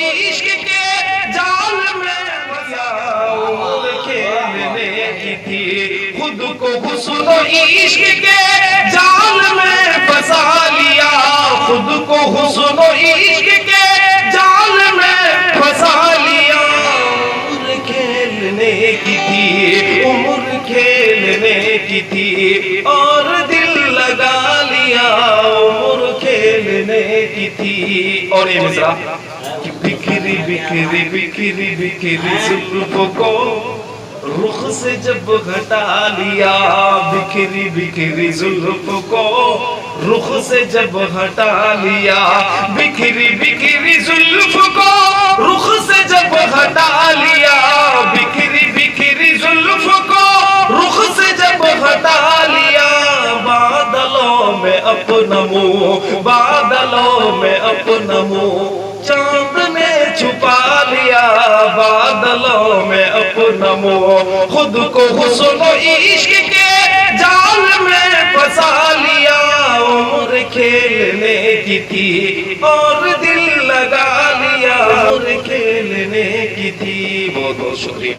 عشق کے جال میں پھنسا عمر کھیلنے کی تھی خود کو حسن و عشق کے جال میں پھنسا لیا خود کو حسن و عشق کے جال میں پھنسا لیا عمر کھیلنے کی تھی عمر کھیلنے کی تھی اور دل لگا لیا عمر کھیلنے کی تھی اور یہ مصرع کہ بکھری بکھری بکھری بکھری زلف کو رخ سے جب ہٹا لیا بکھری بکھری زلف کو رخ سے جب ہٹا لیا بکھری بکھری زلف کو رخ سے جب ہٹا لیا بکھری بکھری زلف کو رخ سے جب ہٹا لیا بادلوں میں اپنا منہ بادلوں میں اپنا منہ چاند نے چھپا لیا بادلوں میں اپنا منہ خود کو حسن و عشق کے جال میں پھنسا لیا عمر کھیلنے کی تھی اور دل لگا لیا عمر کھیلنے کی تھی بہت بہت شکریہ